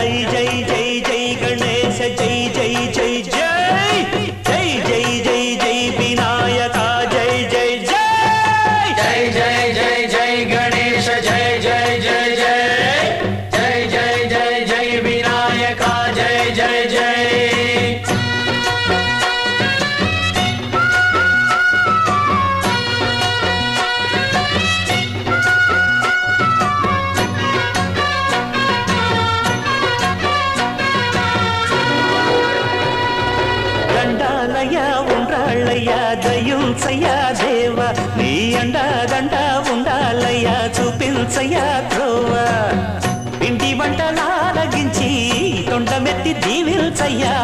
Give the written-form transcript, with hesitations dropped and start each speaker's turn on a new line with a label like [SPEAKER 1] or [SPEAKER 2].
[SPEAKER 1] జై జై జై గణేశ జై జై జై జై జై జై జై జై వినాయక జై జై జై
[SPEAKER 2] జై జై జై జై గణేశ జై జై జై జై జై జై జై జై వినాయక జై జై జై
[SPEAKER 1] దండాలయ్యా ఉండ్రాళ్ళయ్యా దయుంచయ్యా దేవ నీ అండదండ ఉండాలయ్యా చూపించయ్యా త్రోవ పిండి వంటలాలగించి తొండమెత్తి దీవిల్చయ్యా